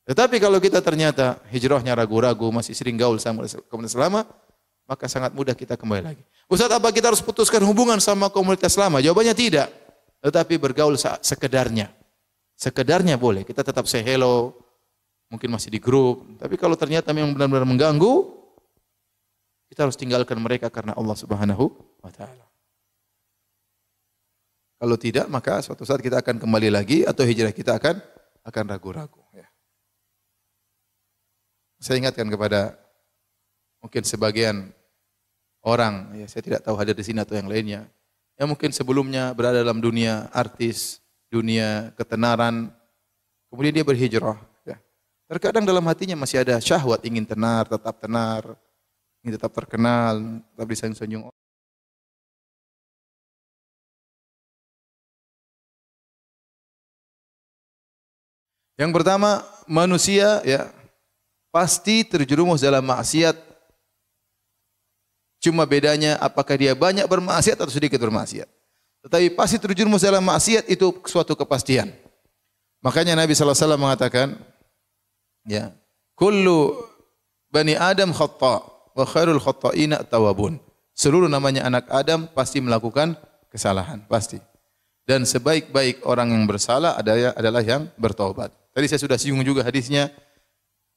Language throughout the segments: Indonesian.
Tetapi kalau kita ternyata hijrahnya ragu-ragu, masih sering gaul sama komunitas lama, maka sangat mudah kita kembali lagi. Ustaz, apa kita harus putuskan hubungan sama komunitas lama? Jawabannya tidak. Tetapi bergaul sekedarnya. Sekedarnya boleh. Kita tetap say hello, mungkin masih di grup. Tapi kalau ternyata memang benar-benar mengganggu, kita harus tinggalkan mereka karena Allah Subhanahu wa taala. Kalau tidak, maka suatu saat kita akan kembali lagi atau hijrah kita akan ragu-ragu. Ya. Saya ingatkan kepada mungkin sebagian orang, ya saya tidak tahu hadir di sini atau yang lainnya, yang mungkin sebelumnya berada dalam dunia artis, dunia ketenaran, kemudian dia berhijrah. Ya. Terkadang dalam hatinya masih ada syahwat ingin tenar, ingin tetap terkenal, tetap disanjung-sanjung. Yang pertama, manusia ya pasti terjerumus dalam maksiat. Cuma bedanya apakah dia banyak bermaksiat atau sedikit bermaksiat. Tetapi pasti terjerumus dalam maksiat itu suatu kepastian. Makanya Nabi sallallahu alaihi wasallam mengatakan, ya, kullu bani Adam khata' wa khairul khata'ina at-tawwabun. Seluruh namanya anak Adam pasti melakukan kesalahan, pasti. Dan sebaik-baik orang yang bersalah adalah yang bertaubat. Tadi saya sudah singgung juga hadisnya,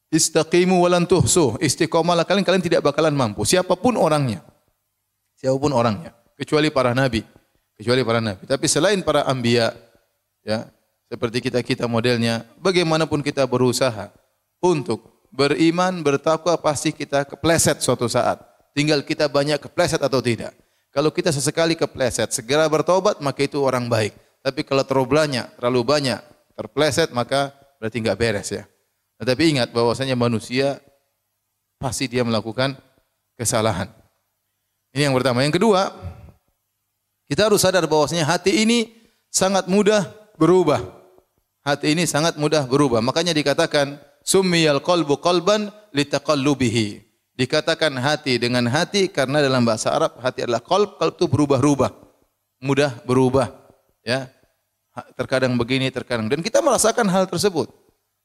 istaqimu walan tuhsuh, istiqomalah kalian tidak bakalan mampu. Siapapun orangnya, kecuali para nabi, Tapi selain para anbiya, ya, seperti kita modelnya, bagaimanapun kita berusaha untuk beriman, bertakwa, pasti kita kepleset suatu saat. Tinggal kita banyak kepleset atau tidak. Kalau kita sesekali kepleset, segera bertobat, maka itu orang baik. Tapi kalau terlalu banyak terpleset, maka berarti enggak beres ya. Tetapi ingat bahwasanya manusia pasti dia melakukan kesalahan. Ini yang pertama. Yang kedua, kita harus sadar bahwasanya hati ini sangat mudah berubah. Hati ini sangat mudah berubah. Makanya dikatakan summiyal qalbu qalban litaqallubihi. Dikatakan hati dengan hati karena dalam bahasa Arab hati adalah qalb itu berubah-ubah. Mudah berubah, ya. Terkadang begini, terkadang, dan kita merasakan hal tersebut.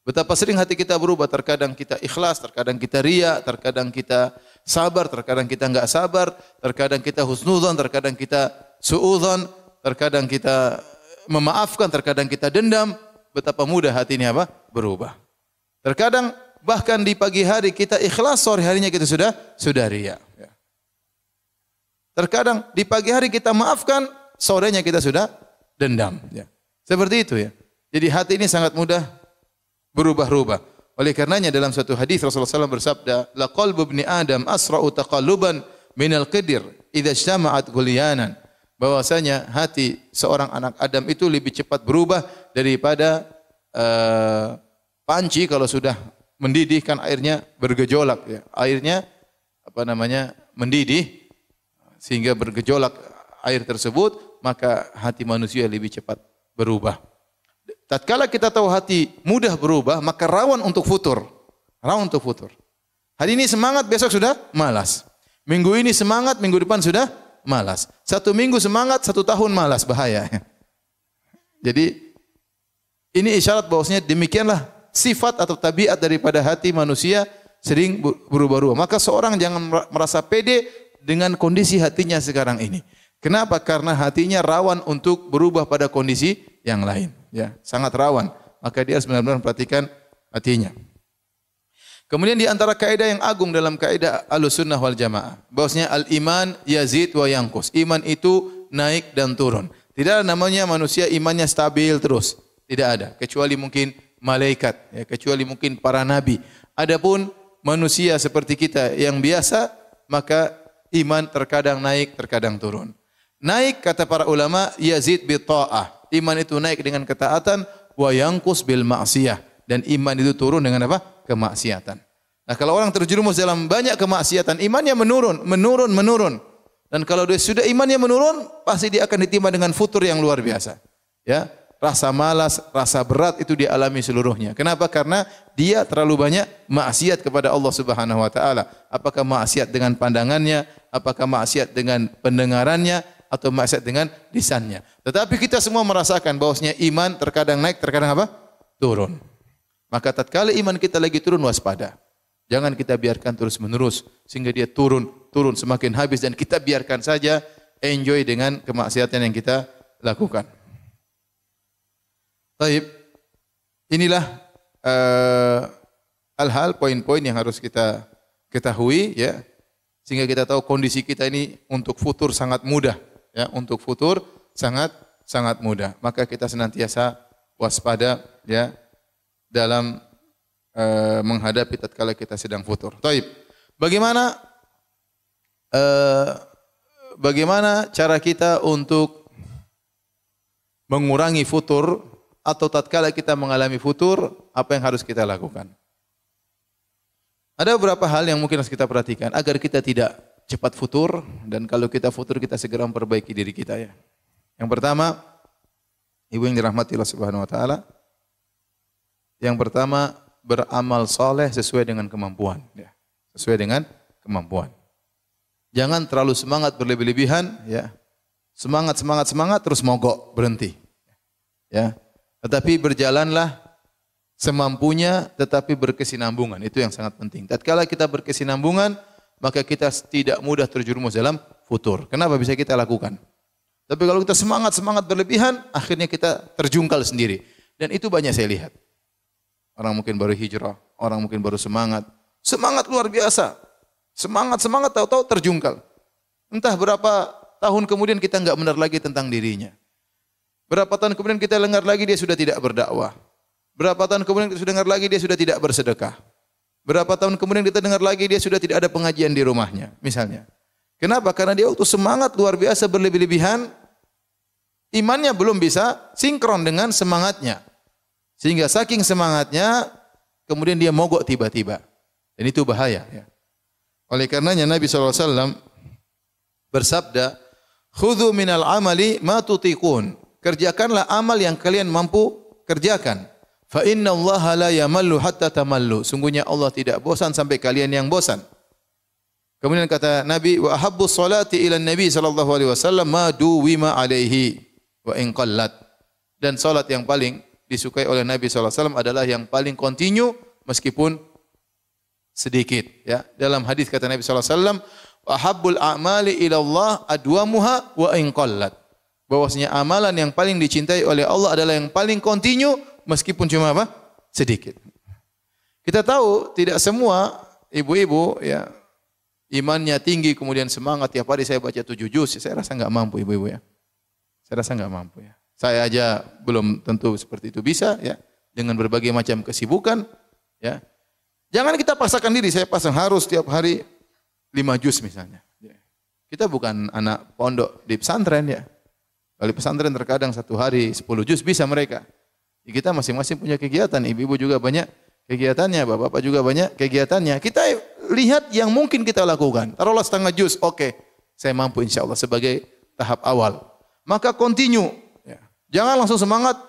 Betapa sering hati kita berubah, terkadang kita ikhlas, terkadang kita riya, terkadang kita sabar, terkadang kita enggak sabar, terkadang kita husnudzon, terkadang kita suudzon, terkadang kita memaafkan, terkadang kita dendam. Betapa mudah hati ini berubah. Terkadang bahkan di pagi hari kita ikhlas, sore harinya kita sudah riya. Terkadang di pagi hari kita maafkan, sorenya kita sudah dendam. Seperti itu ya. Jadi hati ini sangat mudah berubah-ubah. Oleh karenanya dalam satu hadis Rasulullah SAW bersabda, la qalbu ibni Adam asra'u taqalluban minal qidir idza ijtama'at ghulyanan. Bahwasanya hati seorang anak Adam itu lebih cepat berubah daripada panci kalau sudah mendidih kan airnya bergejolak ya. Airnya mendidih sehingga bergejolak air tersebut, maka hati manusia lebih cepat berubah. Tatkala kita tahu hati mudah berubah, maka rawan untuk futur. Hari ini semangat, besok sudah malas. Minggu ini semangat, minggu depan sudah malas. 1 minggu semangat, 1 tahun malas, bahaya. Jadi ini isyarat bahwasanya demikianlah sifat atau tabiat daripada hati manusia sering berubah-ubah. Maka seorang jangan merasa pede dengan kondisi hatinya sekarang ini. Kenapa? Karena hatinya rawan untuk berubah pada kondisi yang lain. Ya, sangat rawan. Maka dia harus benar-benar perhatikan hatinya. Kemudian di antara kaidah yang agung dalam kaidah Ahlussunnah wal Jamaah, bahwasanya al-iman yazid wa yanqus. Iman itu naik dan turun. Tidak ada namanya manusia imannya stabil terus. Tidak ada, kecuali mungkin malaikat, ya, kecuali mungkin para nabi. Adapun manusia seperti kita yang biasa, maka iman terkadang naik, terkadang turun. Naik kata para ulama yazid bi ta'ah. Iman itu naik dengan ketaatan, wa yanqus bil ma'siyah, dan iman itu turun dengan apa? Kemaksiatan. Nah, kalau orang terjerumus dalam banyak kemaksiatan, imannya menurun. Dan kalau dia sudah imannya menurun, pasti dia akan ditimpa dengan futur yang luar biasa. Ya, rasa malas, rasa berat itu dia alami seluruhnya. Kenapa? Karena dia terlalu banyak maksiat kepada Allah Subhanahu wa taala. Apakah maksiat dengan pandangannya, apakah maksiat dengan pendengarannya, atau maksiat dengan lisannya. Tetapi kita semua merasakan bahwasanya iman terkadang naik, terkadang apa? Turun. Maka tatkala iman kita lagi turun, waspada. Jangan kita biarkan terus-menerus sehingga dia turun semakin habis dan kita biarkan saja enjoy dengan kemaksiatan yang kita lakukan. Baik. Inilah hal-hal poin-poin yang harus kita ketahui ya. Sehingga kita tahu kondisi kita ini untuk futur sangat mudah ya, untuk futur sangat mudah. Maka kita senantiasa waspada ya dalam menghadapi tatkala kita sedang futur. Taib. Bagaimana cara kita untuk mengurangi futur atau tatkala kita mengalami futur, apa yang harus kita lakukan? Ada beberapa hal yang mungkin harus kita perhatikan agar kita tidak cepat futur, dan kalau kita futur kita segera memperbaiki diri kita ya. Yang pertama, ibu yang dirahmati Allah Subhanahu wa taala, yang pertama beramal soleh sesuai dengan kemampuan ya. Sesuai dengan kemampuan. Jangan terlalu semangat berlebih-lebihan ya. Semangat terus mogok, berhenti. Ya. Tetapi berjalanlah semampunya tetapi berkesinambungan. Itu yang sangat penting. Tatkala kita berkesinambungan, maka kita tidak mudah terjerumus dalam futur. Kenapa bisa kita lakukan? Tapi kalau kita semangat berlebihan, akhirnya kita terjungkal sendiri. Dan itu banyak saya lihat. Orang mungkin baru hijrah, orang mungkin baru semangat luar biasa. Semangat tahu-tahu terjungkal. Entah berapa tahun kemudian kita enggak benar lagi tentang dirinya. Berapa tahun kemudian kita dengar lagi dia sudah tidak berdakwah. Berapa tahun kemudian kita sudah dengar lagi dia sudah tidak bersedekah. Berapa tahun kemudian kita dengar lagi dia sudah tidak ada pengajian di rumahnya, misalnya. Kenapa? Karena dia waktu semangat luar biasa berlebih-lebihan, imannya belum bisa sinkron dengan semangatnya. Sehingga saking semangatnya, kemudian dia mogok tiba-tiba. Dan itu bahaya. Ya. Oleh karenanya Nabi SAW bersabda, "Khudhu minal amali ma tutiqun." Kerjakanlah amal yang kalian mampu kerjakan. Fa inna Allah la yamallu hatta tamallu. Sungguhnya Allah tidak bosan sampai kalian yang bosan. Kemudian kata Nabi, wa ahabbu salati ila Nabi sallallahu alaihi wasallam ma duwima alaihi wa in qallat. Dan salat yang paling disukai oleh Nabi sallallahu alaihi wasallam adalah yang paling kontinu meskipun sedikit ya. Dalam hadis kata Nabi sallallahu alaihi wasallam, wa ahabbul a'mali ila Allah adwamuha wa in qallat. Bahwasanya amalan yang paling dicintai oleh Allah adalah yang paling kontinu meskipun cuma apa? Sedikit. Kita tahu tidak semua ibu-ibu ya imannya tinggi kemudian semangat tiap hari saya baca 7 juz. Saya rasa enggak mampu ibu-ibu ya. Saya rasa enggak mampu ya. Saya aja belum tentu seperti itu bisa ya dengan berbagai macam kesibukan ya. Jangan kita paksakan diri, saya pasang harus tiap hari 5 juz misalnya. Kita bukan anak pondok di pesantren ya. Kalau pesantren terkadang 1 hari 10 juz bisa mereka. Kita masing-masing punya kegiatan, ibu-ibu juga banyak kegiatannya, bapak-bapak juga banyak kegiatannya. Kita lihat yang mungkin kita lakukan. Taruhlah setengah juz, oke. Saya mampu insya Allah sebagai tahap awal. Maka continue. Ya. Jangan langsung semangat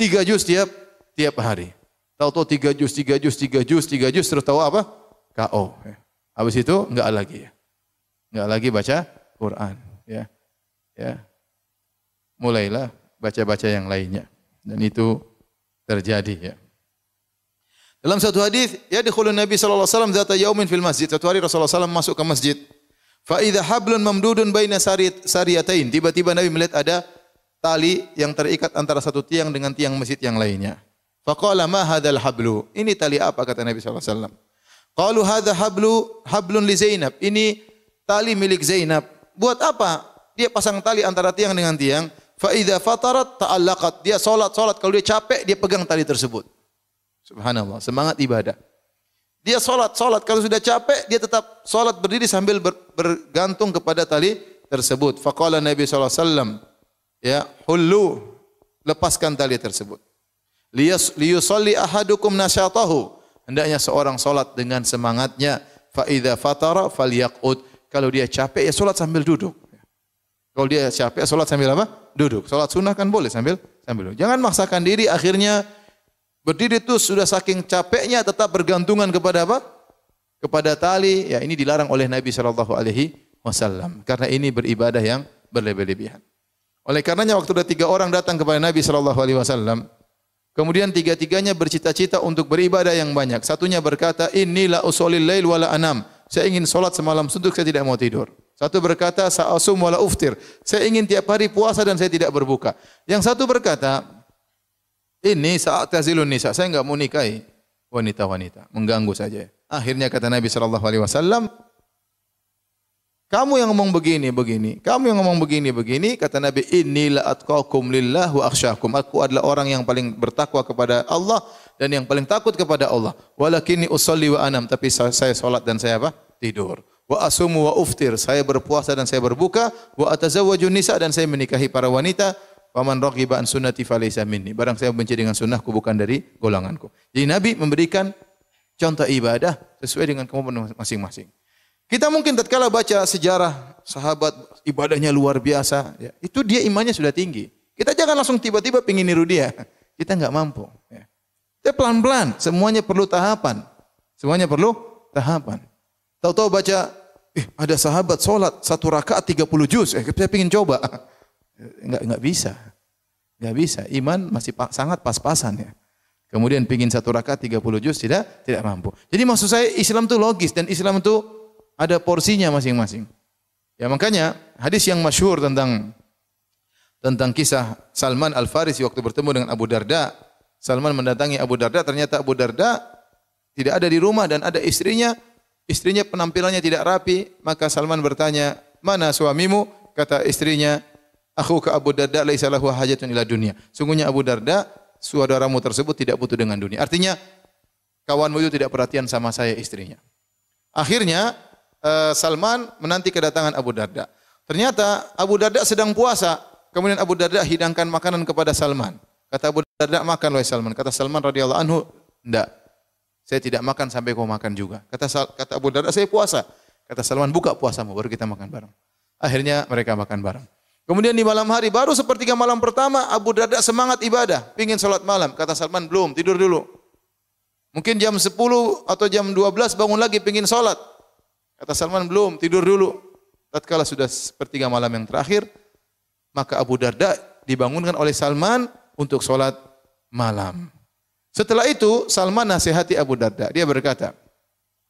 3 juz tiap hari. Tahu-tahu 3 juz terus tahu apa? KO. Ya. Habis itu enggak lagi ya. Enggak lagi baca Quran. Ya. Ya. Mulailah baca-baca yang lainnya. Dan itu terjadi ya. Dalam satu hadis, ya dikhulun Nabi sallallahu alaihi wasallam zata yaumin fil masjid. Satu hari Rasulullah SAW masuk ke masjid. Fa idza hablun mamdudun baina sariyatain. Tiba-tiba Nabi melihat ada tali yang terikat antara satu tiang dengan tiang masjid yang lainnya. Faqala ma hadzal hablu? Ini tali apa kata Nabi sallallahu alaihi wasallam? Qalu hadza hablun li Zainab. Ini tali milik Zainab. Buat apa? Dia pasang tali antara tiang dengan tiang. Fa idza fatarat ta'allaqat. Dia salat kalau dia capek dia pegang tali tersebut. Subhanallah, semangat ibadah. Dia salat kalau sudah capek dia tetap salat berdiri sambil bergantung kepada tali tersebut. Faqala Nabi sallallahu alaihi wasallam, ya, hullu, lepaskan tali tersebut. Liyusalli ahadukum nasyatahu. Hendaknya seorang salat dengan semangatnya. Fa idza fatara falyaqud. Kalau dia capek ya salat sambil duduk. Kalau dia capek salat sambil apa? Duduk. Salat sunnah kan boleh sambil duduk. Jangan maksakan diri akhirnya berdiri itu sudah saking capeknya tetap bergantungan kepada apa? Kepada tali. Ya ini dilarang oleh Nabi sallallahu alaihi wasallam karena ini beribadah yang berlebih-lebihan. Oleh karenanya waktu ada 3 orang datang kepada Nabi sallallahu alaihi wasallam, Kemudian tiga-tiganya bercita-cita untuk beribadah yang banyak. Satunya berkata, "Inilah usolil lail wala anam." Saya ingin solat semalam suntuk, saya tidak mau tidur. Satu berkata, "Sa'asum wala uftir." Saya ingin tiap hari puasa dan saya tidak berbuka. Yang satu berkata, "Ini saat tazilun nisa." Saya enggak mau nikahi wanita-wanita, mengganggu saja. Akhirnya kata Nabi sallallahu alaihi wasallam, kamu yang ngomong begini, kamu yang ngomong begini, kata Nabi, "Inilah atqakum lillah wa akhsyakum." Aku adalah orang yang paling bertakwa kepada Allah dan yang paling takut kepada Allah. Walakinni usolli wa anam, tapi saya salat dan saya apa? Tidur. Wa asumu wa uftir, saya berpuasa dan saya berbuka. Wa atazawwaju nisa, dan saya menikahi para wanita. Faman raghiba an sunnati falaysa minni. Barang saya benci dengan sunnahku, bukan dari golonganku. Jadi Nabi memberikan contoh ibadah sesuai dengan kemampuan masing-masing. Kita mungkin tatkala baca sejarah sahabat ibadahnya luar biasa, ya, itu dia imannya sudah tinggi. Kita jangan langsung tiba-tiba pingin niru dia. Kita enggak mampu. Ya. Kita pelan-pelan, semuanya perlu tahapan. Semuanya perlu tahapan. Tahu-tahu baca, ada sahabat sholat 1 rakaat 30 juz. Saya pingin coba. Enggak bisa. Enggak bisa. Iman masih sangat pas-pasan ya. Kemudian pingin 1 rakaat 30 juz tidak mampu. Jadi maksud saya Islam itu logis dan Islam itu ada porsinya masing-masing. Ya makanya hadis yang masyhur tentang kisah Salman Al-Farisi waktu bertemu dengan Abu Darda. Salman mendatangi Abu Darda, ternyata Abu Darda tidak ada di rumah dan ada istrinya. Istrinya penampilannya tidak rapi, maka Salman bertanya, "Mana suamimu?" Kata istrinya, "Akhuka Abu Darda laisa lahu hajatun ila dunya." Sungguhnya Abu Darda, saudaramu tersebut tidak butuh dengan dunia. Artinya kawanmu itu tidak perhatian sama saya, istrinya. Akhirnya Salman menanti kedatangan Abu Darda. Ternyata Abu Darda sedang puasa. Kemudian Abu Darda hidangkan makanan kepada Salman. Kata Abu Darda, "Makan wahai Salman." Kata Salman radhiyallahu anhu, "Enggak. Saya tidak makan sampai kau makan juga." Kata Abu Darda, "Saya puasa." Kata Salman, "Buka puasamu baru kita makan bareng." Akhirnya mereka makan bareng. Kemudian di malam hari baru sepertiga malam pertama Abu Darda semangat ibadah, pingin salat malam. Kata Salman, "Belum, tidur dulu." Mungkin jam 10 atau jam 12 bangun lagi pingin salat. Kata Salman, "Belum, tidur dulu." Tatkala sudah sepertiga malam yang terakhir, maka Abu Darda dibangunkan oleh Salman untuk salat malam. Setelah itu Salman nasihati Abu Darda. Dia berkata,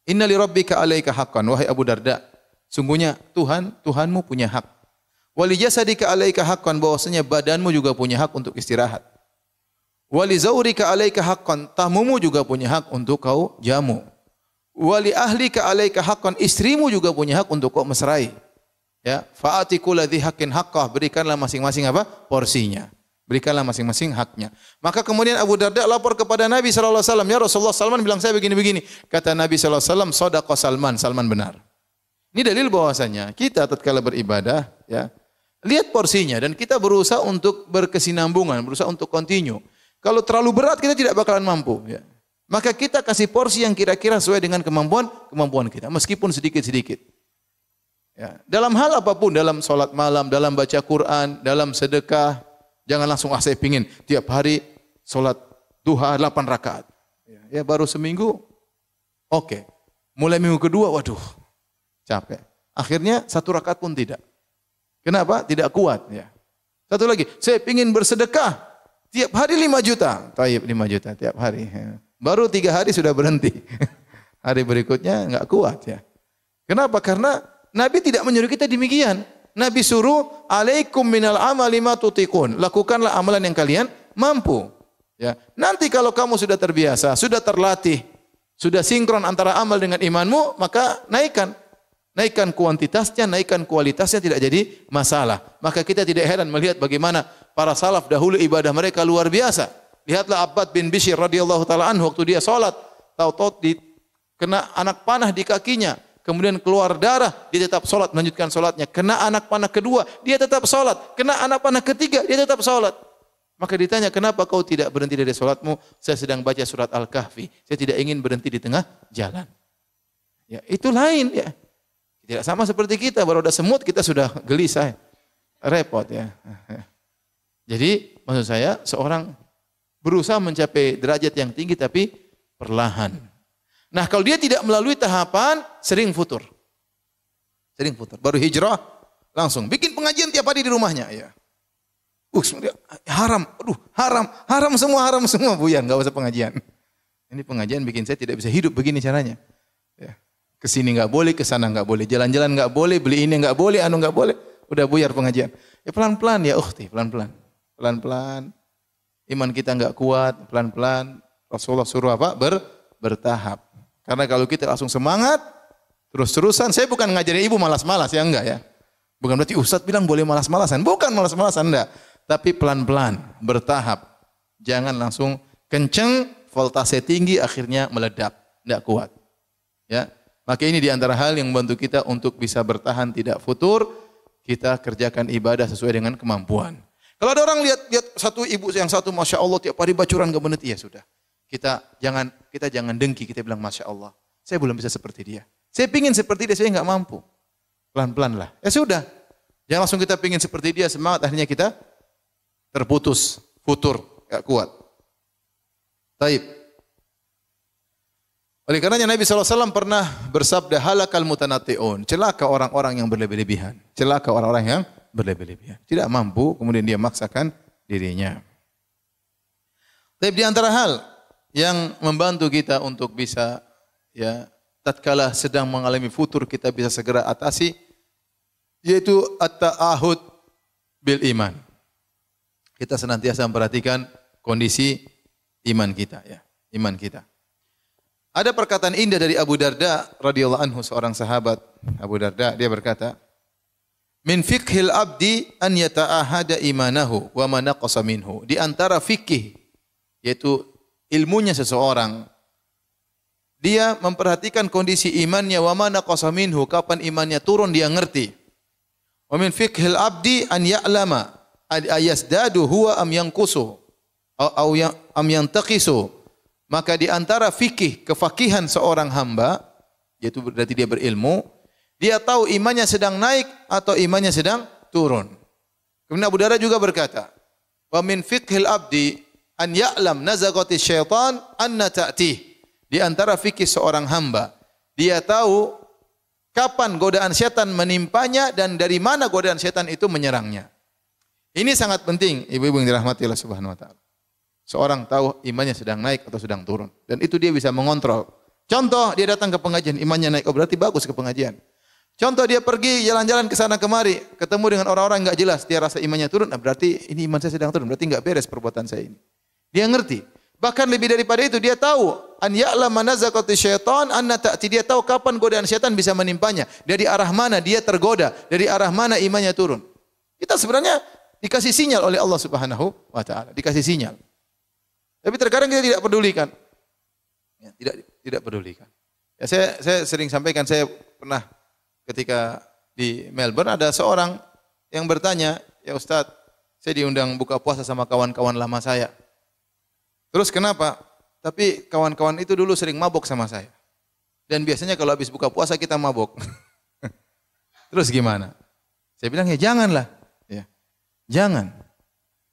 "Inna li rabbika 'alaika haqqan." Wahai Abu Darda, sungguhnya Tuhanmu punya hak. Wa li jasadika 'alaika haqqan, bahwasanya badanmu juga punya hak untuk istirahat. Wa li zawrika 'alaika haqqan, tamumu juga punya hak untuk kau jamu. Wali ahlika 'alaika haqqan, istrimu juga punya hak untuk kau mesrai. Ya, fa'ati kulladzi haqqin haqqah, berikanlah masing-masing apa? Porsinya. Berikanlah masing-masing haknya. Maka kemudian Abu Darda lapor kepada Nabi sallallahu alaihi wasallam, "Ya Rasulullah, Salman bilang saya begini-begini." Kata Nabi sallallahu alaihi wasallam, "Shadaqa Salman." Salman benar. Ini dalil bahwasanya kita tatkala beribadah, ya, lihat porsinya dan kita berusaha untuk berkesinambungan, berusaha untuk continue. Kalau terlalu berat kita tidak bakalan mampu, ya. Maka kita kasih porsi yang kira-kira sesuai dengan kemampuan kita, meskipun sedikit-sedikit. Ya, dalam hal apapun, dalam sholat malam, dalam baca Quran, dalam sedekah, jangan langsung saya pingin tiap hari sholat duha 8 rakaat. Ya baru seminggu, oke. Mulai minggu kedua, waduh, capek. Akhirnya 1 rakaat pun tidak. Kenapa? Tidak kuat. Ya. Satu lagi, saya pingin bersedekah tiap hari 5 juta. Taib 5 juta tiap hari. Ya. Baru 3 hari sudah berhenti. Hari berikutnya enggak kuat ya. Kenapa? Karena Nabi tidak menyuruh kita demikian. Nabi suruh, "Alaikum minal amali ma tutiqun." Lakukanlah amalan yang kalian mampu. Ya. Nanti kalau kamu sudah terbiasa, sudah terlatih, sudah sinkron antara amal dengan imanmu, maka naikkan kuantitasnya, naikkan kualitasnya, tidak jadi masalah. Maka kita tidak heran melihat bagaimana para salaf dahulu ibadah mereka luar biasa. Lihatlah Abbad bin Bishr radhiyallahu taala anhu waktu dia salat, tahu-tahu kena anak panah di kakinya, kemudian keluar darah, dia tetap salat, melanjutkan salatnya. Kena anak panah kedua, dia tetap salat. Kena anak panah ketiga, dia tetap salat. Maka ditanya, "Kenapa kau tidak berhenti dari salatmu?" "Saya sedang baca surat Al-Kahfi. Saya tidak ingin berhenti di tengah jalan." Ya, itu lain ya. Tidak sama seperti kita, baru ada semut kita sudah gelisah. Repot ya. Jadi maksud saya seorang berusaha mencapai derajat yang tinggi tapi perlahan. Nah, kalau dia tidak melalui tahapan, sering futur. Baru hijrah, langsung bikin pengajian tiap hari di rumahnya. Ya. Haram, aduh, haram semua buyar, enggak usah pengajian. Ini pengajian bikin saya tidak bisa hidup begini caranya. Ya. Ke sini enggak boleh, ke sana enggak boleh, jalan-jalan enggak boleh, beli ini enggak boleh, anu enggak boleh. Udah buyar pengajian. Ya pelan-pelan ya ukhti, pelan-pelan. Pelan-pelan. Iman kita enggak kuat, pelan-pelan. Rasulullah suruh apa? Bertahap. Karena kalau kita langsung semangat, terus-terusan, saya bukan ngajarin ibu malas-malas ya, enggak ya. Bukan berarti ustaz bilang boleh malas-malasan, bukan malas-malasan, enggak. Tapi pelan-pelan, bertahap. Jangan langsung kenceng, voltase tinggi, akhirnya meledak, enggak kuat. Ya, maka ini di antara hal yang membantu kita untuk bisa bertahan tidak futur. Kita kerjakan ibadah sesuai dengan kemampuan. Kalau ada orang lihat satu ibu yang satu, masya Allah tiap hari bacuran enggak berhenti, ya sudah. Kita jangan dengki, kita bilang masya Allah. Saya belum bisa seperti dia. Saya pingin seperti dia, saya enggak mampu. Pelan-pelan lah. Ya sudah. Jangan langsung kita pingin seperti dia, semangat akhirnya kita terputus, futur, enggak kuat. Taib. Oleh karenanya Nabi SAW pernah bersabda, halakal mutanatti'un, celaka orang-orang yang berlebih-lebihan. Celaka orang-orang yang berlebih-lebihan. Tidak mampu, kemudian dia maksakan dirinya. Tapi di antara hal yang membantu kita untuk bisa, ya, tatkala sedang mengalami futur, kita bisa segera atasi, yaitu at-ta'ahud bil iman. Kita senantiasa memperhatikan kondisi iman kita, ya, iman kita. Ada perkataan indah dari Abu Darda radhiyallahu anhu, seorang sahabat. Abu Darda, dia berkata, min fiqhil abdi an yata'ahada imanahu wa ma naqasa minhu. Di antara fikih, yaitu ilmunya seseorang, dia memperhatikan kondisi imannya, wa ma naqasa minhu, kapan imannya turun dia ngerti. Wa min fiqhil abdi an ya'lama ayasdadu huwa am yanqusu au am yantaqisu. Maka di antara fikih, kefakihan seorang hamba, yaitu berarti dia berilmu, dia tahu imannya sedang naik atau imannya sedang turun. Kemudian Abu Darda juga berkata, wa min fiqhil abdi an ya'lam nazagati syaitan anna ta'tih. Di antara fikih seorang hamba, dia tahu kapan godaan setan menimpanya dan dari mana godaan setan itu menyerangnya. Ini sangat penting, ibu-ibu yang dirahmati Allah Subhanahu wa taala. Seorang tahu imannya sedang naik atau sedang turun. Dan itu dia bisa mengontrol. Contoh, dia datang ke pengajian, imannya naik. Oh, berarti bagus ke pengajian. Contoh, dia pergi jalan-jalan ke sana kemari, ketemu dengan orang-orang enggak jelas, dia rasa imannya turun, nah berarti ini iman saya sedang turun, berarti enggak beres perbuatan saya ini. Dia ngerti. Bahkan lebih daripada itu, dia tahu an ya'lama nazaqati syaitan anna ta'ti, dia tahu kapan godaan setan bisa menimpanya, dari arah mana dia tergoda, dari arah mana imannya turun. Kita sebenarnya dikasih sinyal oleh Allah Subhanahu wa taala, dikasih sinyal. Tapi terkadang kita tidak pedulikan. Ya, tidak pedulikan. Ya, saya sering sampaikan, saya pernah ketika di Melbourne ada seorang yang bertanya, ya Ustadz, saya diundang buka puasa sama kawan-kawan lama saya. Terus kenapa? Tapi kawan-kawan itu dulu sering mabok sama saya. Dan biasanya kalau habis buka puasa kita mabok. Terus gimana? Saya bilang ya janganlah. Ya. Jangan.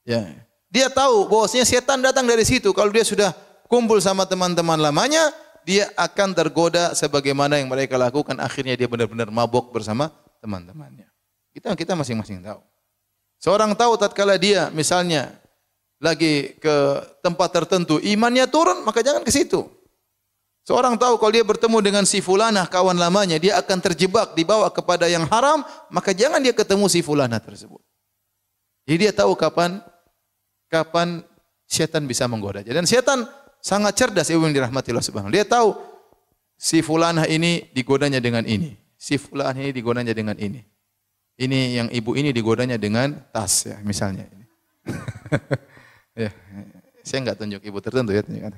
Ya. Dia tahu bahwasanya setan datang dari situ. Kalau dia sudah kumpul sama teman-teman lamanya, dia akan tergoda sebagaimana yang mereka lakukan. Akhirnya dia benar-benar mabok bersama teman-temannya. Kita masing-masing tahu. Seorang tahu tatkala dia misalnya lagi ke tempat tertentu, imannya turun, maka jangan ke situ. Seorang tahu kalau dia bertemu dengan si fulanah kawan lamanya, dia akan terjebak dibawa kepada yang haram, maka jangan dia ketemu si fulanah tersebut. Jadi dia tahu kapan setan bisa menggoda. Dan setan sangat cerdas, ibu yang dirahmati Allah Subhanahu. Dia tahu si fulanah ini digodanya dengan ini, si fulanah ini digodanya dengan ini. Ini yang ibu ini digodanya dengan tas ya, misalnya ini. Ya, saya enggak tunjuk ibu tertentu ya, tunjukkan.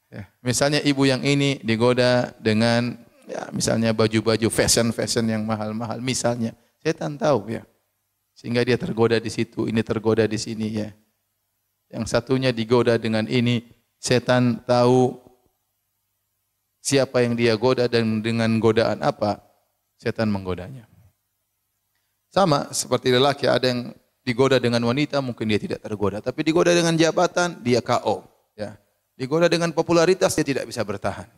Ya, misalnya ibu yang ini digoda dengan ya misalnya baju-baju fashion yang mahal-mahal misalnya. Setan tahu ya. Sehingga dia tergoda di situ, ini tergoda di sini ya. Yang satunya digoda dengan ini, setan tahu siapa yang dia goda dan dengan godaan apa setan menggodanya. Sama seperti lelaki, ada yang digoda dengan wanita mungkin dia tidak tergoda, tapi digoda dengan jabatan dia KO, ya. Digoda dengan popularitas dia tidak bisa bertahan.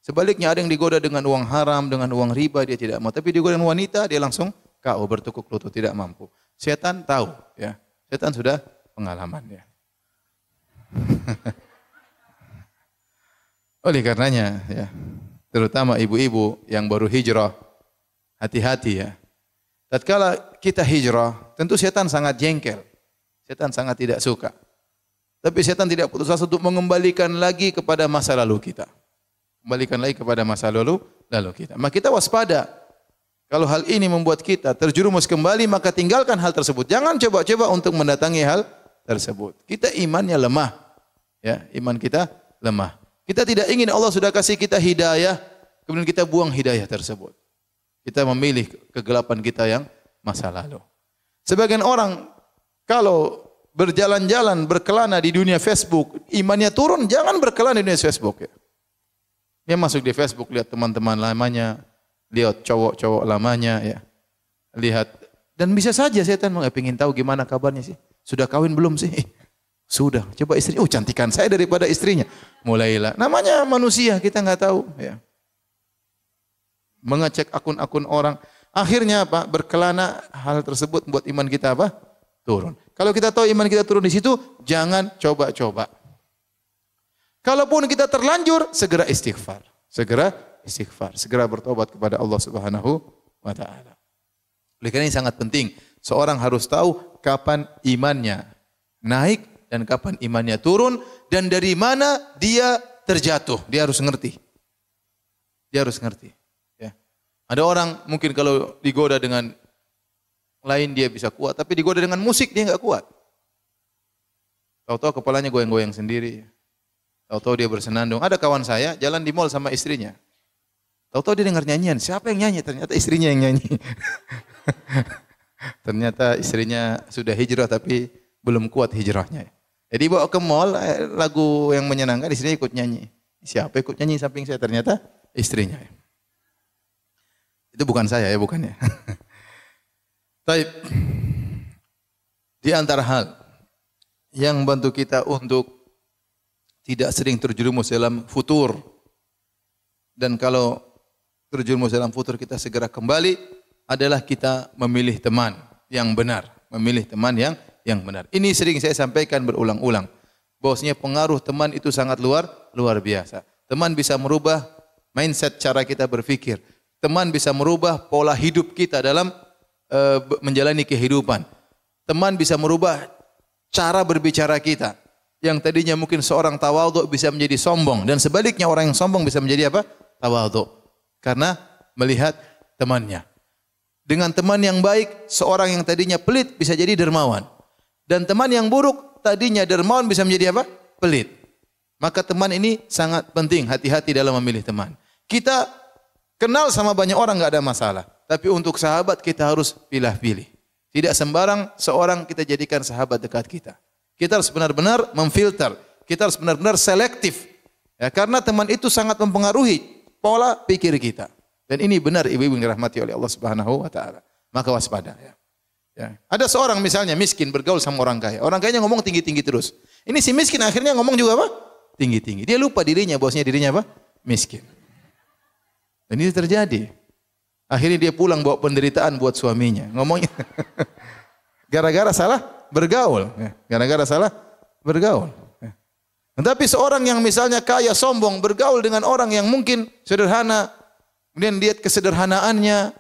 Sebaliknya ada yang digoda dengan uang haram, dengan uang riba dia tidak mau, tapi digoda dengan wanita dia langsung KO, bertekuk lutut, tidak mampu. Setan tahu, ya. Setan sudah pengalaman ya. Oleh karenanya ya, terutama ibu-ibu yang baru hijrah, hati-hati ya. Tatkala kita hijrah, tentu setan sangat jengkel. Setan sangat tidak suka. Tapi setan tidak putus asa untuk mengembalikan lagi kepada masa lalu kita. Kembalikan lagi kepada masa lalu kita. Maka kita waspada. Kalau hal ini membuat kita terjerumus kembali, maka tinggalkan hal tersebut. Jangan coba-coba untuk mendatangi hal tersebut. Kita imannya lemah. Ya, iman kita lemah. Kita tidak ingin Allah sudah kasih kita hidayah, kemudian kita buang hidayah tersebut. Kita memilih kegelapan kita yang masa lalu. Sebagian orang kalau berjalan-jalan berkelana di dunia Facebook, imannya turun, jangan berkelana di dunia Facebook ya. Dia masuk di Facebook, lihat teman-teman lamanya, lihat cowok-cowok lamanya ya. Lihat, dan bisa saja setan ingin tahu gimana kabarnya sih. Sudah kawin belum sih? Sudah. Coba istrinya, cantikan saya daripada istrinya. Mulailah. Namanya manusia, kita nggak tahu ya. Mengecek akun-akun orang. Akhirnya apa? Berkelana, hal tersebut membuat iman kita apa? Turun. Kalau kita tahu iman kita turun di situ, jangan coba-coba. Kalaupun kita terlanjur, segera istighfar. Segera istighfar. Segera bertobat kepada Allah Subhanahu wa taala. Oleh karena ini sangat penting. Seorang harus tahu kapan imannya naik dan kapan imannya turun dan dari mana dia terjatuh. Dia harus ngerti. Dia harus ngerti. Ya. Ada orang mungkin kalau digoda dengan lain dia bisa kuat, tapi digoda dengan musik dia enggak kuat. Tahu-tahu kepalanya goyang-goyang sendiri. Tahu-tahu dia bersenandung. Ada kawan saya jalan di mall sama istrinya. Tahu-tahu dia dengar nyanyian. Siapa yang nyanyi? Ternyata istrinya yang nyanyi. Ternyata istrinya sudah hijrah tapi belum kuat hijrahnya. Jadi bawa ke mall lagu yang menyenangkan, istrinya ikut nyanyi. Siapa ikut nyanyi samping saya? Ternyata istrinya. Itu bukan saya ya, bukan ya. Baik. Di antara hal yang membantu kita untuk tidak sering terjerumus dalam futur. Dan kalau terjerumus dalam futur kita segera kembali adalah kita memilih teman yang benar, memilih teman yang benar. Ini sering saya sampaikan berulang-ulang. Bahwasanya pengaruh teman itu sangat luar biasa. Teman bisa merubah mindset cara kita berpikir. Teman bisa merubah pola hidup kita dalam menjalani kehidupan. Teman bisa merubah cara berbicara kita. Yang tadinya mungkin seorang tawadhu bisa menjadi sombong dan sebaliknya orang yang sombong bisa menjadi apa? Tawadhu. Karena melihat temannya. Dengan teman yang baik, seorang yang tadinya pelit bisa jadi dermawan. Dan teman yang buruk tadinya dermawan bisa menjadi apa? Pelit. Maka teman ini sangat penting, hati-hati dalam memilih teman. Kita kenal sama banyak orang enggak ada masalah, tapi untuk sahabat kita harus pilih-pilih. Tidak sembarang seorang kita jadikan sahabat dekat kita. Kita harus benar-benar memfilter. Kita harus benar-benar selektif. Ya, karena teman itu sangat mempengaruhi pola pikir kita. Dan ini benar ibu-ibu yang dirahmati oleh Allah Subhanahu wa taala. Maka waspada ya. Ya. Ada seorang misalnya miskin bergaul sama orang kaya. Orang kayanya ngomong tinggi-tinggi terus. Ini si miskin akhirnya ngomong juga apa? Tinggi-tinggi. Dia lupa dirinya, bahwasanya dirinya apa? Miskin. Dan ini terjadi. Akhirnya dia pulang bawa penderitaan buat suaminya. Ngomongnya gara-gara salah bergaul, gara-gara salah bergaul. Tetapi seorang yang misalnya kaya, sombong, bergaul dengan orang yang mungkin sederhana, kemudian lihat kesederhanaannya,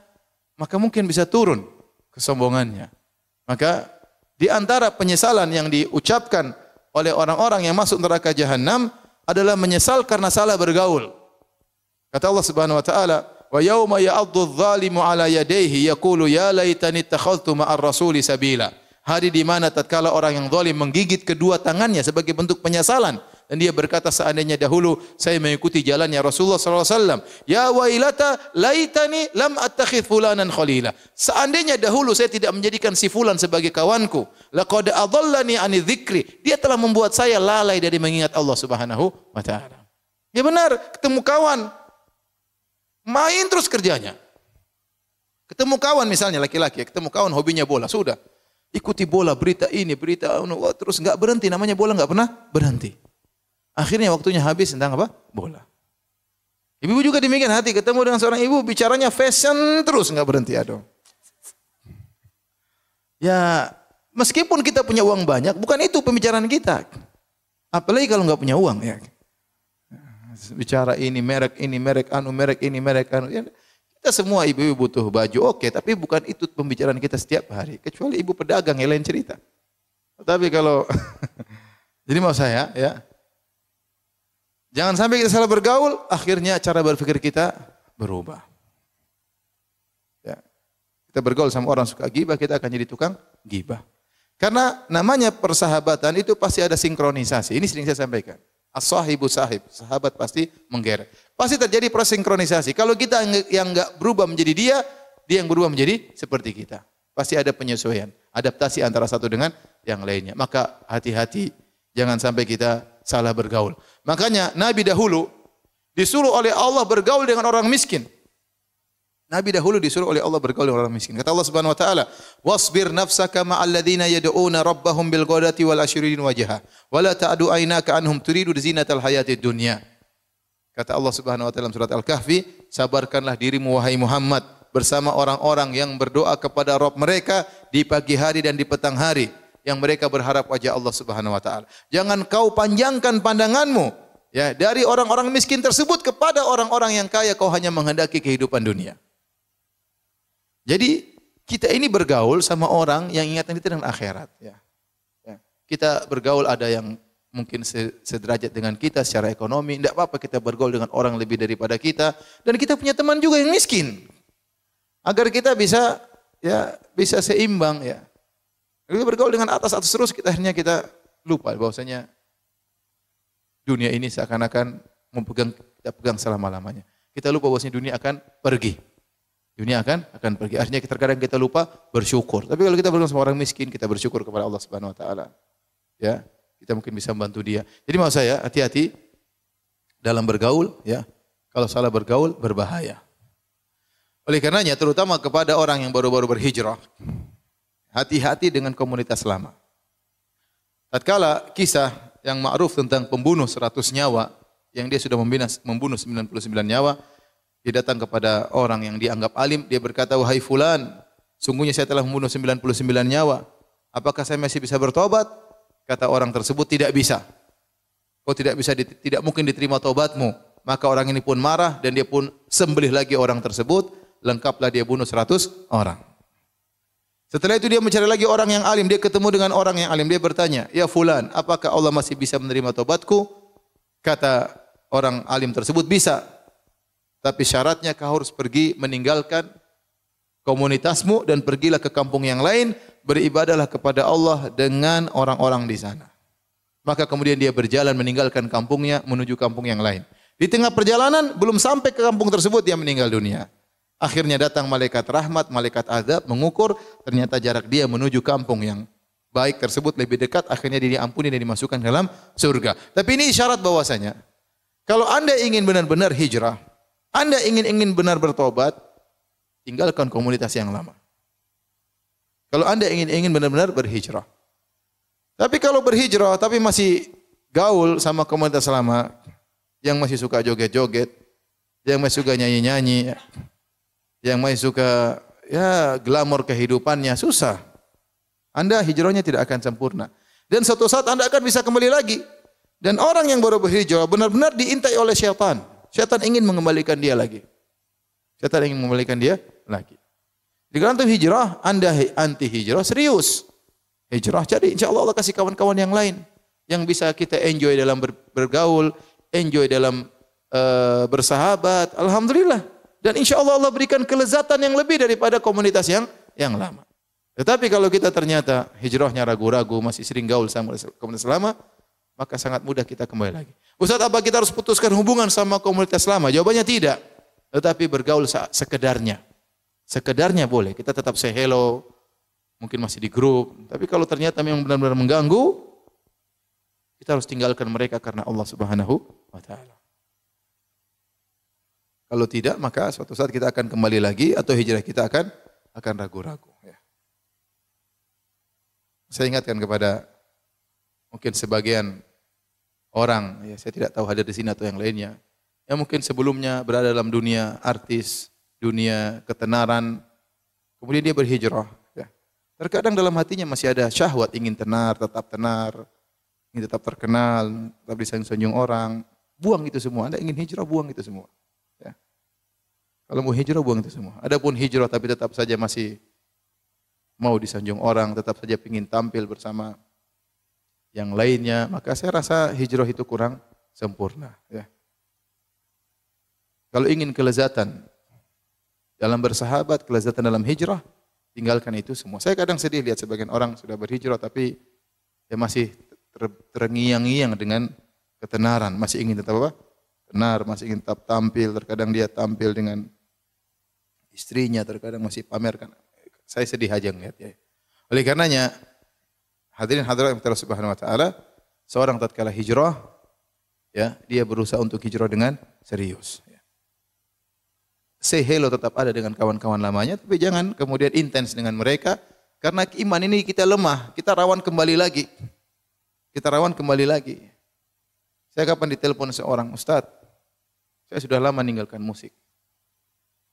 maka mungkin bisa turun kesombongannya. Maka di antara penyesalan yang diucapkan oleh orang-orang yang masuk neraka jahanam adalah menyesal karena salah bergaul. Kata Allah Subhanahu wa taala, "Wa yauma ya'addu adh-dhalimu 'ala yadayhi yaqulu ya laitani ittakhadhtu ma'ar rasuli sabila." Hari di mana tatkala orang yang zalim menggigit kedua tangannya sebagai bentuk penyesalan dan dia berkata seandainya dahulu saya mengikuti jalannya Rasulullah sallallahu alaihi wasallam, ya wailata laitani lam attakhidh fulanan khalila. Seandainya dahulu saya tidak menjadikan si fulan sebagai kawanku, laqad adallani ani dzikri. Dia telah membuat saya lalai dari mengingat Allah Subhanahu wa taala. Ya benar, ketemu kawan main terus kerjanya. Ketemu kawan misalnya laki-laki, ketemu kawan hobinya bola, sudah. Ikuti bola, berita ini, berita terus enggak berhenti, namanya bola enggak pernah berhenti. Akhirnya waktunya habis tentang apa? Bola. Ibu juga demikian, hati ketemu dengan seorang ibu bicaranya fashion terus enggak berhenti, aduh. Ya Meskipun kita punya uang banyak, bukan itu pembicaraan kita. Apalagi kalau nggak punya uang ya. Bicara ini merek anu, merek ini merek anu. Ya, kita semua ibu-ibu butuh baju, oke, tapi bukan itu pembicaraan kita setiap hari. Kecuali ibu pedagang yang lain cerita. Tapi kalau jadi mau saya ya, jangan sampai kita salah bergaul, akhirnya cara berpikir kita berubah. Ya. Kita bergaul sama orang suka gibah, kita akan jadi tukang gibah. Karena namanya persahabatan itu pasti ada sinkronisasi. Ini sering saya sampaikan. As-sahibu sahib, sahabat pasti menggeret. Pasti terjadi proses sinkronisasi. Kalau kita yang enggak berubah menjadi dia, dia yang berubah menjadi seperti kita. Pasti ada penyesuaian, adaptasi antara satu dengan yang lainnya. Maka hati-hati, jangan sampai kita salah bergaul. Makanya Nabi dahulu disuruh oleh Allah bergaul dengan orang miskin. Nabi dahulu disuruh oleh Allah bergaul dengan orang miskin. Kata Allah Subhanahu wa taala, "Wasbir nafsaka ma'al ladzina yad'una rabbahum bil ghadati wal ashirin wajha, wa la ta'du aynaka anhum turidu zinatal hayatid dunya." Kata Allah Subhanahu wa taala dalam surat Al-Kahfi, sabarkanlah dirimu wahai Muhammad bersama orang-orang yang berdoa kepada Rabb mereka di pagi hari dan di petang hari, yang mereka berharap wajah Allah Subhanahu wa taala. Jangan kau panjangkan pandanganmu ya dari orang-orang miskin tersebut kepada orang-orang yang kaya, kau hanya menghendaki kehidupan dunia. Jadi kita ini bergaul sama orang yang ingatan kita dengan akhirat. Ya. Ya. Kita bergaul ada yang mungkin sederajat dengan kita secara ekonomi. Tidak apa-apa kita bergaul dengan orang lebih daripada kita. Dan kita punya teman juga yang miskin. Agar kita bisa seimbang. Ya. Kita bergaul dengan atas terus, akhirnya kita lupa bahwasanya dunia ini seakan-akan kita pegang selama-lamanya. Kita lupa bahwasanya dunia akan pergi. Dunia akan pergi. Akhirnya terkadang kita lupa bersyukur. Tapi kalau kita bergaul sama orang miskin, kita bersyukur kepada Allah Subhanahu wa taala. Ya, kita mungkin bisa membantu dia. Jadi mau saya hati-hati dalam bergaul ya. Kalau salah bergaul berbahaya. Oleh karenanya terutama kepada orang yang baru-baru berhijrah, hati-hati dengan komunitas lama. Tatkala kisah yang ma'ruf tentang pembunuh 100 nyawa yang dia sudah membunuh 99 nyawa, dia datang kepada orang yang dianggap alim, dia berkata, "Wahai fulan, sungguhnya saya telah membunuh 99 nyawa. Apakah saya masih bisa bertobat?" Kata orang tersebut, "Tidak bisa. Kau tidak mungkin diterima tobatmu." Maka orang ini pun marah dan dia pun sembelih lagi orang tersebut, lengkaplah dia bunuh 100 orang. Setelah itu dia mencari lagi orang yang alim, dia ketemu dengan orang yang alim, dia bertanya, "Ya fulan, apakah Allah masih bisa menerima tobatku?" Kata orang alim tersebut, "Bisa. Tapi syaratnya kau harus pergi meninggalkan komunitasmu dan pergilah ke kampung yang lain, beribadahlah kepada Allah dengan orang-orang di sana." Maka kemudian dia berjalan meninggalkan kampungnya menuju kampung yang lain. Di tengah perjalanan belum sampai ke kampung tersebut dia meninggal dunia. Akhirnya datang malaikat rahmat, malaikat azab mengukur, ternyata jarak dia menuju kampung yang baik tersebut lebih dekat, akhirnya dia diampuni dan dimasukkan dalam surga. Tapi ini isyarat bahwasanya kalau Anda ingin benar-benar hijrah, Anda ingin benar bertobat, tinggalkan komunitas yang lama. Kalau Anda ingin benar-benar berhijrah. Tapi kalau berhijrah tapi masih gaul sama komunitas lama, yang masih suka joget-joget, yang masih suka nyanyi-nyanyi, yang masih suka glamor kehidupannya, susah. Anda hijrahnya tidak akan sempurna. Dan suatu saat Anda akan bisa kembali lagi. Dan orang yang baru berhijrah benar-benar diintai oleh syaitan. Syaitan ingin mengembalikan dia lagi. Syaitan ingin mengembalikan dia lagi. Di dalam hijrah, Anda anti hijrah serius. Hijrah jadi insya Allah Allah kasih kawan-kawan yang lain. Yang bisa kita enjoy dalam bergaul, enjoy dalam bersahabat. Alhamdulillah. Dan insya Allah Allah berikan kelezatan yang lebih daripada komunitas yang lama. Tetapi kalau kita ternyata hijrahnya ragu-ragu, masih sering gaul sama komunitas lama, maka sangat mudah kita kembali lagi. Ustaz, apa kita harus putuskan hubungan sama komunitas lama? Jawabannya tidak. Tetapi bergaul sekedarnya. Sekedarnya boleh. Kita tetap say hello. Mungkin masih di grup. Tapi kalau ternyata memang benar-benar mengganggu, kita harus tinggalkan mereka karena Allah Subhanahu wa taala. Kalau tidak, maka suatu saat kita akan kembali lagi atau hijrah kita akan ragu-ragu. Ya. Saya ingatkan kepada mungkin sebagian orang, ya saya tidak tahu hadir di sini atau yang lainnya, yang mungkin sebelumnya berada dalam dunia artis, dunia ketenaran, kemudian dia berhijrah. Ya. Terkadang dalam hatinya masih ada syahwat ingin tenar, ingin tetap terkenal, tetap disanjung orang. Buang itu semua. Anda ingin hijrah, buang itu semua. Ya. Kalau mau hijrah, buang itu semua. Adapun hijrah tapi tetap saja masih mau disanjung orang, tetap saja ingin tampil bersama yang lainnya, maka saya rasa hijrah itu kurang sempurna. Ya. Kalau ingin kelezatan dalam bersahabat, kelezatan dalam hijrah, tinggalkan itu semua. Saya kadang sedih lihat sebagian orang sudah berhijrah tapi dia masih terngiang-ngiang dengan ketenaran, masih ingin tetap apa? Tenar, masih ingin tetap tampil. Terkadang dia tampil dengan istrinya, terkadang masih pamerkan. Saya sedih aja ngelihat ya. Oleh karenanya, hadirin hadirat Allah Subhanahu wa taala, seorang tatkala hijrah, ya, dia berusaha untuk hijrah dengan serius. Say hello tetap ada dengan kawan-kawan lamanya, tapi jangan kemudian intens dengan mereka, karena iman ini kita lemah, kita rawan kembali lagi. Kita rawan kembali lagi. Saya kapan ditelepon seorang ustaz, saya sudah lama meninggalkan musik.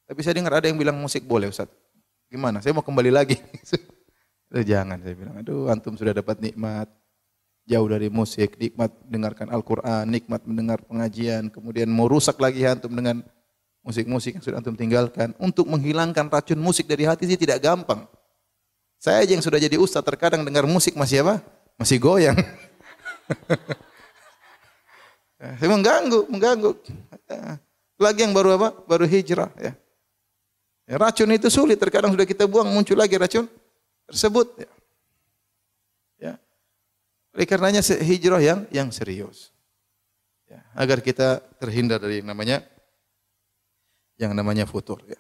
Tapi saya dengar ada yang bilang musik boleh ustaz. Gimana? Saya mau kembali lagi. Jangan, saya bilang. Aduh, antum sudah dapat nikmat jauh dari musik, nikmat mendengarkan Al-Quran, nikmat mendengar pengajian, kemudian mau rusak lagi antum dengan musik-musik yang sudah antum tinggalkan. Untuk menghilangkan racun musik dari hati sih tidak gampang. Saya aja yang sudah jadi ustaz terkadang dengar musik masih apa? Masih goyang. mengganggu. Lagi yang baru apa? Baru hijrah. Ya. Ya, racun itu sulit. Terkadang sudah kita buang, muncul lagi racun tersebut. Ya. Ya. Oleh karenanya hijrah yang serius. Ya. Agar kita terhindar dari yang namanya futur. Ya.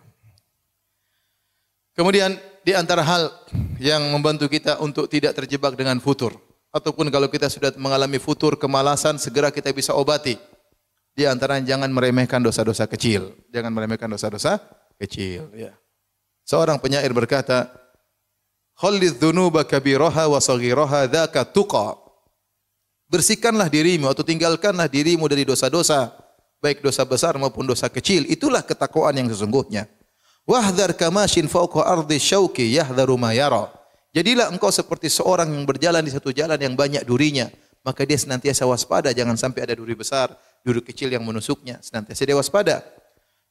Kemudian di antara hal yang membantu kita untuk tidak terjebak dengan futur, ataupun kalau kita sudah mengalami futur, kemalasan, segera kita bisa obati. Di antaranya jangan meremehkan dosa-dosa kecil. Jangan meremehkan dosa-dosa kecil. Ya. Seorang penyair berkata, "Khallidz dzunuba kabiraha wa saghiraha dzaka tuqa." Bersihkanlah dirimu atau tinggalkanlah dirimu dari dosa-dosa, baik dosa besar maupun dosa kecil. Itulah ketakwaan yang sesungguhnya. Wahdhar kamashin fawqa ardi syauqi yahdharu ma yara. Jadilah engkau seperti seorang yang berjalan di satu jalan yang banyak durinya, maka dia senantiasa waspada, jangan sampai ada duri besar, duri kecil yang menusuknya, senantiasa dia waspada.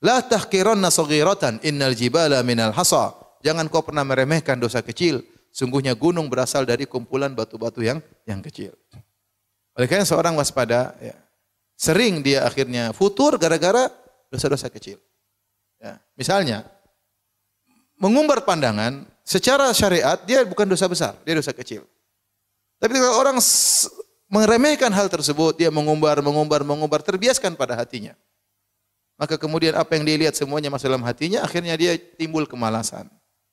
La tahqiranna saghiratan innal jibala minal hasa. Jangan kau pernah meremehkan dosa kecil, sungguhnya gunung berasal dari kumpulan batu-batu yang kecil. Oleh karena seorang waspada, ya, sering dia akhirnya futur gara-gara dosa-dosa kecil. Ya, misalnya, mengumbar pandangan, secara syariat dia bukan dosa besar, dia dosa kecil. Tapi kalau orang meremehkan hal tersebut, dia mengumbar, terbiaskan pada hatinya. Maka kemudian apa yang dia lihat semuanya masuk dalam hatinya, akhirnya dia timbul kemalasan.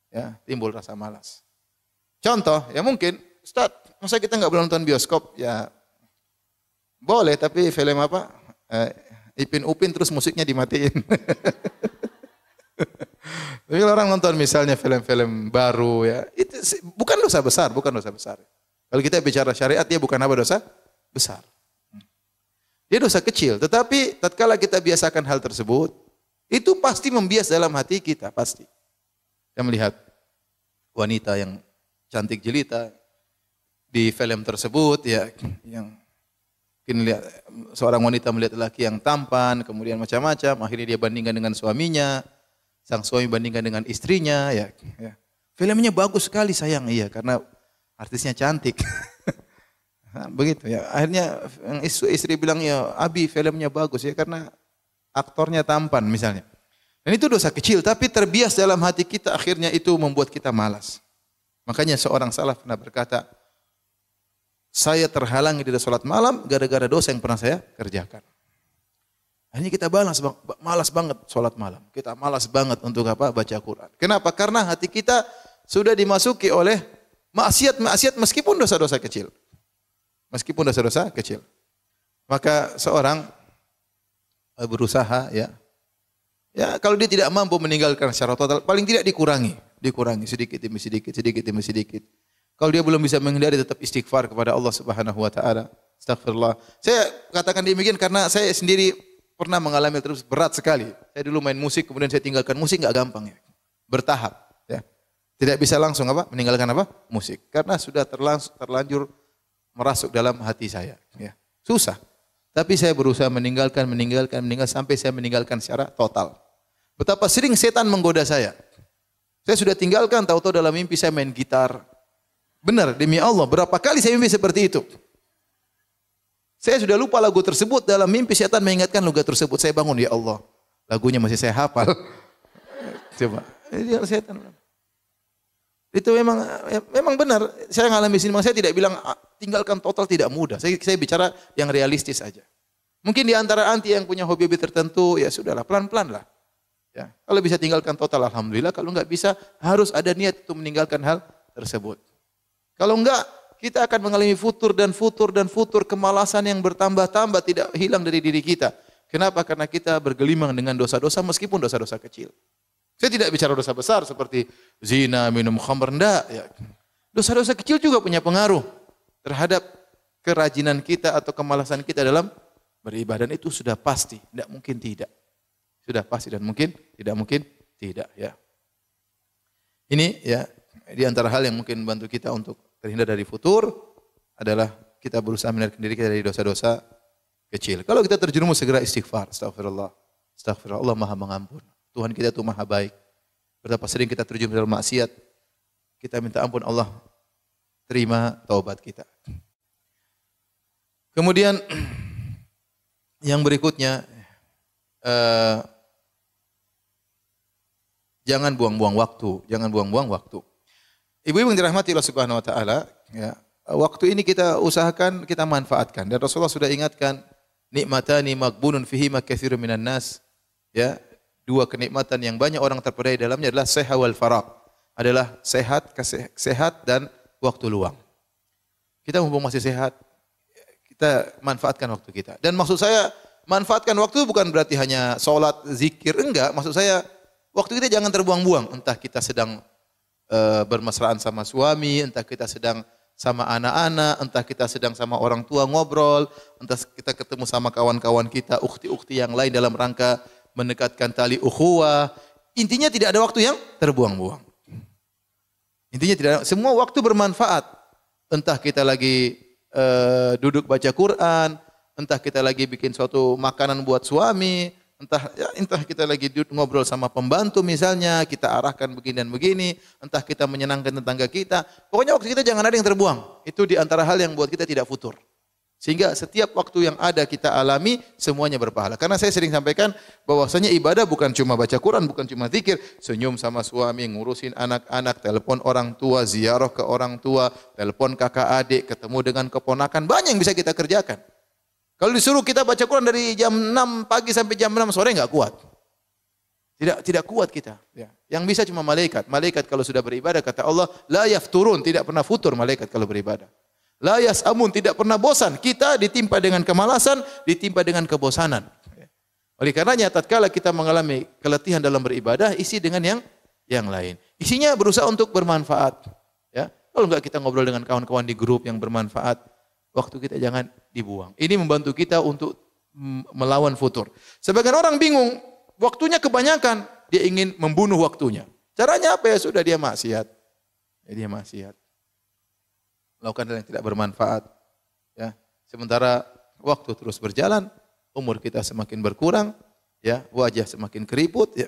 Ya, timbul rasa malas. Contoh, ya mungkin, Ustaz, masa kita nggak boleh nonton bioskop? Ya, boleh, tapi film apa? Ipin Upin terus musiknya dimatiin. Tapi kalau orang nonton misalnya film-film baru, ya, itu bukan dosa besar. Kalau kita bicara syariat, dia bukan apa dosa besar. Dia dosa kecil, tetapi tatkala kita biasakan hal tersebut, itu pasti membias dalam hati kita, pasti. Kita melihat wanita yang cantik jelita di film tersebut, ya, yang mungkin lihat seorang wanita melihat lelaki yang tampan, kemudian macam-macam, akhirnya dia bandingkan dengan suaminya, sang suami bandingkan dengan istrinya, ya. Filmnya bagus sekali sayang, iya, karena artisnya cantik. Nah, begitu ya. Akhirnya istri bilang, ya Abi filmnya bagus ya karena aktornya tampan misalnya. Dan itu dosa kecil, tapi terbias dalam hati kita, akhirnya itu membuat kita malas. Makanya seorang salaf pernah berkata, saya terhalangi dari salat malam gara-gara dosa yang pernah saya kerjakan. Akhirnya kita malas banget salat malam. Kita malas banget untuk apa? Baca Quran. Kenapa? Karena hati kita sudah dimasuki oleh maksiat meskipun dosa-dosa kecil. Meskipun dosa-dosa kecil. Maka seorang berusaha, ya kalau dia tidak mampu meninggalkan secara total, paling tidak dikurangi sedikit demi sedikit. Kalau dia belum bisa menghindari, tetap istighfar kepada Allah Subhanahu wa taala. Astagfirullah. Saya katakan demikian karena saya sendiri pernah mengalami terus berat sekali. Saya dulu main musik, kemudian saya tinggalkan musik, enggak gampang ya. Bertahap, ya. Tidak bisa langsung apa? Meninggalkan apa? Musik. Karena sudah terlanjur merasuk dalam hati saya. Ya. Susah. Tapi saya berusaha meninggalkan sampai saya meninggalkan secara total. Betapa sering setan menggoda saya. Saya sudah tinggalkan, tahu-tahu dalam mimpi saya main gitar. Benar, demi Allah, berapa kali saya mimpi seperti itu. Saya sudah lupa lagu tersebut, dalam mimpi setan mengingatkan lagu tersebut. Saya bangun, ya Allah, lagunya masih saya hafal. Coba, ini setan. Itu memang benar. Saya mengalami sini, saya tidak bilang tinggalkan total tidak mudah. Saya bicara yang realistis saja. Mungkin di antara anti yang punya hobi-hobi tertentu, ya sudahlah, pelan-pelan lah. Ya, kalau bisa tinggalkan total, alhamdulillah. Kalau enggak bisa, harus ada niat untuk meninggalkan hal tersebut. Kalau enggak, kita akan mengalami futur, kemalasan yang bertambah-tambah tidak hilang dari diri kita. Kenapa? Karena kita bergelimang dengan dosa-dosa meskipun dosa-dosa kecil. Saya tidak bicara dosa besar seperti zina, minum khamr, enggak. Ya. Dosa-dosa kecil juga punya pengaruh terhadap kerajinan kita atau kemalasan kita dalam beribadah. Dan itu sudah pasti, tidak mungkin tidak. Sudah pasti dan tidak mungkin tidak. Ya. Ini ya di antara hal yang mungkin membantu kita untuk terhindar dari futur adalah kita berusaha menarikan diri kita dari dosa-dosa kecil. Kalau kita terjerumus segera istighfar, astagfirullah. Astagfirullah, Allah Maha Mengampun. Tuhan kita itu Maha Baik. Betapa sering kita terjerumus dalam maksiat, kita minta ampun, Allah terima taubat kita. Kemudian yang berikutnya, jangan buang-buang waktu. Ibu-ibu yang dirahmati Allah Subhanahu wa taala, ya, waktu ini kita usahakan kita manfaatkan. Dan Rasulullah sudah ingatkan, nikmatani maghbunun fihima katsirun minan nas. Ya, dua kenikmatan yang banyak orang terpedaya dalamnya adalah sehat wal faraq. Adalah sehat dan waktu luang. Kita mumpung masih sehat, kita manfaatkan waktu kita. Dan maksud saya manfaatkan waktu bukan berarti hanya sholat, zikir, enggak. Maksud saya waktu kita jangan terbuang-buang. Entah kita sedang bermesraan sama suami, entah kita sedang sama anak-anak, entah kita sedang sama orang tua ngobrol, entah kita ketemu sama kawan-kawan kita, ukhti-ukhti yang lain dalam rangka mendekatkan tali ukhuwah. Intinya tidak ada waktu yang terbuang-buang. Intinya tidak ada, semua waktu bermanfaat. Entah kita lagi duduk baca Quran, entah kita lagi bikin suatu makanan buat suami, entah kita lagi ngobrol sama pembantu misalnya, kita arahkan begini dan begini, entah kita menyenangkan tetangga kita. Pokoknya waktu kita jangan ada yang terbuang. Itu di antara hal yang buat kita tidak futur. Sehingga setiap waktu yang ada kita alami, semuanya berpahala. Karena saya sering sampaikan bahwasanya ibadah bukan cuma baca Quran, bukan cuma zikir, senyum sama suami, ngurusin anak-anak, telepon orang tua, ziarah ke orang tua, telepon kakak adik, ketemu dengan keponakan, banyak yang bisa kita kerjakan. Kalau disuruh kita baca Quran dari jam 6 pagi sampai jam 6 sore enggak kuat. Tidak kuat kita. Ya. Yang bisa cuma malaikat. Malaikat kalau sudah beribadah kata Allah, la yafturun, tidak pernah futur malaikat kalau beribadah. La yas'amun, tidak pernah bosan. Kita ditimpa dengan kemalasan, ditimpa dengan kebosanan. Oleh karenanya tatkala kita mengalami keletihan dalam beribadah, isi dengan yang lain. Isinya berusaha untuk bermanfaat. Ya. Kalau enggak kita ngobrol dengan kawan-kawan di grup yang bermanfaat, waktu kita jangan dibuang. Ini membantu kita untuk melawan futur. Sebagian orang bingung, waktunya kebanyakan, dia ingin membunuh waktunya. Caranya apa ya? Sudah dia maksiat. Ya, dia maksiat. Lakukan hal yang tidak bermanfaat. Ya. Sementara waktu terus berjalan, umur kita semakin berkurang, ya, wajah semakin keriput, ya,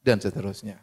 dan seterusnya.